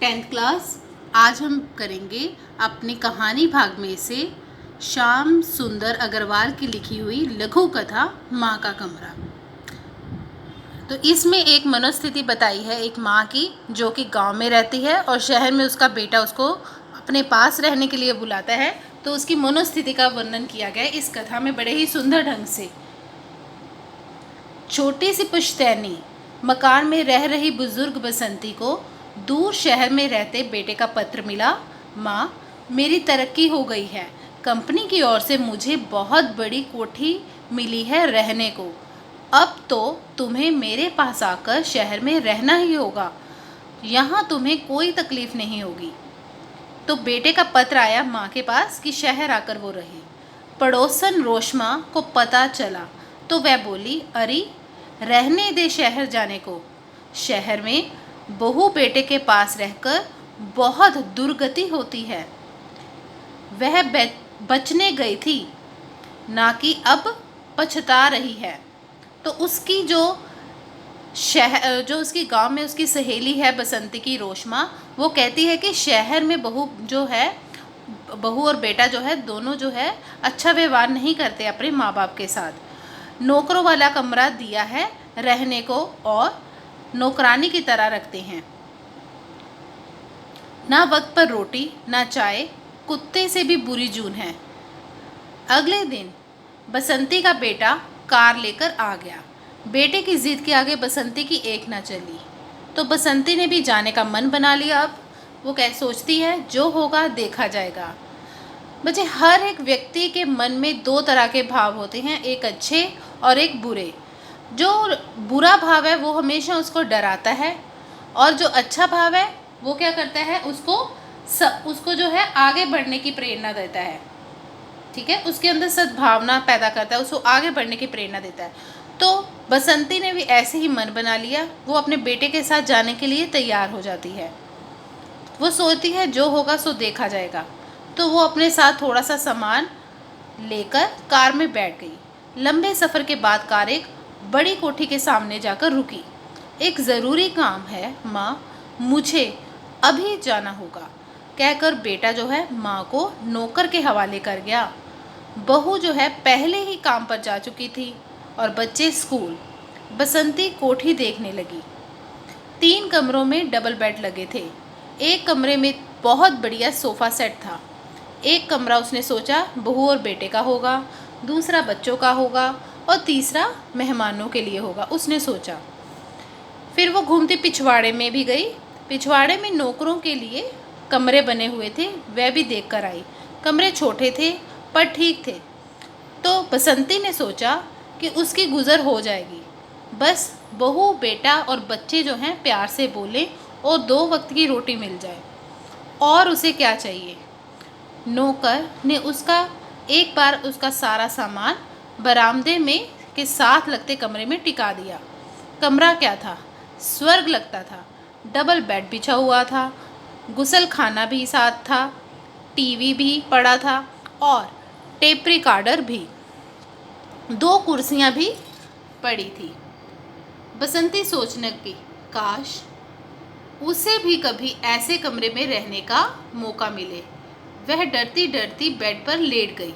10th class. आज हम करेंगे अपनी कहानी भाग में से श्याम सुंदर अग्रवाल की लिखी हुई लघु कथा माँ का कमरा। तो इसमें एक मनोस्थिति बताई है एक माँ की, जो कि गांव में रहती है और शहर में उसका बेटा उसको अपने पास रहने के लिए बुलाता है। तो उसकी मनोस्थिति का वर्णन किया गया है इस कथा में बड़े ही सुंदर ढंग से। छोटी सी पुश्तैनी मकान में रह रही बुजुर्ग बसंती को दूर शहर में रहते बेटे का पत्र मिला। माँ, मेरी तरक्की हो गई है। कंपनी की ओर से मुझे बहुत बड़ी कोठी मिली है रहने को। अब तो तुम्हें मेरे पास आकर शहर में रहना ही होगा। यहाँ तुम्हें कोई तकलीफ नहीं होगी। तो बेटे का पत्र आया माँ के पास कि शहर आकर वो रहे। पड़ोसन रोशमा को पता चला तो वह बोली, अरे रहने दे शहर जाने को। शहर में बहू बेटे के पास रहकर बहुत दुर्गति होती है। वह बचने गई थी, ना कि अब पछता रही है। तो उसकी जो उसकी गांव में उसकी सहेली है बसंती की रोशमा, वो कहती है कि शहर में बहू और बेटा जो है दोनों जो है अच्छा व्यवहार नहीं करते अपने माँ बाप के साथ। नौकरों वाला कमरा दिया है रहने को और नौकरानी की तरह रखते हैं। ना वक्त पर रोटी ना चाय, कुत्ते से भी बुरी जून है। अगले दिन बसंती का बेटा कार लेकर आ गया। बेटे की जिद के आगे बसंती की एक ना चली, तो बसंती ने भी जाने का मन बना लिया। अब वो सोचती है जो होगा देखा जाएगा। बच्चे, हर एक व्यक्ति के मन में दो तरह के भाव होते हैं, एक अच्छे और एक बुरे। जो बुरा भाव है वो हमेशा उसको डराता है, और जो अच्छा भाव है वो क्या करता है, उसको जो है आगे बढ़ने की प्रेरणा देता है। ठीक है, उसके अंदर सद्भावना पैदा करता है, उसको आगे बढ़ने की प्रेरणा देता है। तो बसंती ने भी ऐसे ही मन बना लिया। वो अपने बेटे के साथ जाने के लिए तैयार हो जाती है। वो सोचती है जो होगा सो देखा जाएगा। तो वो अपने साथ थोड़ा सा सामान लेकर कार में बैठ गई। लंबे सफ़र के बाद कार एक बड़ी कोठी के सामने जाकर रुकी। एक ज़रूरी काम है माँ, मुझे अभी जाना होगा, कहकर बेटा जो है माँ को नौकर के हवाले कर गया। बहू जो है पहले ही काम पर जा चुकी थी और बच्चे स्कूल। बसंती कोठी देखने लगी। 3 कमरों में डबल बेड लगे थे। एक कमरे में बहुत बढ़िया सोफ़ा सेट था। एक कमरा उसने सोचा बहू और बेटे का होगा, दूसरा बच्चों का होगा और तीसरा मेहमानों के लिए होगा, उसने सोचा। फिर वो घूमती पिछवाड़े में भी गई। पिछवाड़े में नौकरों के लिए कमरे बने हुए थे, वह भी देख कर आई। कमरे छोटे थे पर ठीक थे। तो बसंती ने सोचा कि उसकी गुज़र हो जाएगी, बस बहू बेटा और बच्चे जो हैं प्यार से बोलें और 2 वक्त की रोटी मिल जाए, और उसे क्या चाहिए। नौकर ने एक बार उसका सारा सामान बरामदे में के साथ लगते कमरे में टिका दिया। कमरा क्या था, स्वर्ग लगता था। डबल बेड बिछा हुआ था, गुसल खाना भी साथ था, टीवी भी पड़ा था और टेप रिकॉर्डर भी। 2 कुर्सियां भी पड़ी थी। बसंती सोचने लगी, काश उसे भी कभी ऐसे कमरे में रहने का मौका मिले। वह डरती डरती बेड पर लेट गई।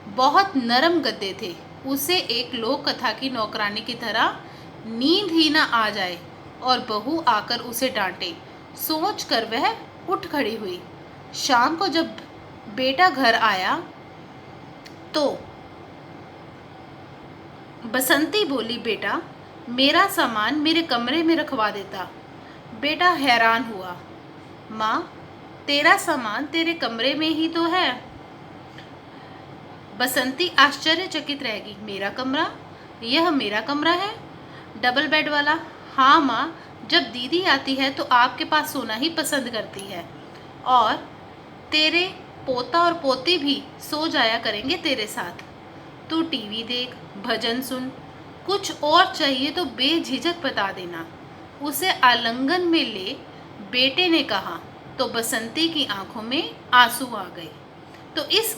बहुत नरम गद्दे थे, उसे एक लोक कथा की नौकरानी की तरह नींद ही ना आ जाए और बहू आकर उसे डांटे। सोचकर वह उठ खड़ी हुई। शाम को जब बेटा घर आया तो बसंती बोली, बेटा मेरा सामान मेरे कमरे में रखवा देता। बेटा हैरान हुआ, माँ तेरा सामान तेरे कमरे में ही तो है। बसंती आश्चर्यचकित रहेगी, मेरा कमरा? यह मेरा कमरा है, डबल बेड वाला? हाँ माँ, जब दीदी आती है तो आपके पास सोना ही पसंद करती है, और तेरे पोता और पोती भी सो जाया करेंगे तेरे साथ। तू टीवी देख, भजन सुन, कुछ और चाहिए तो बेझिझक बता देना। उसे आलिंगन में ले बेटे ने कहा तो बसंती की आंखों में आंसू आ गए। तो इस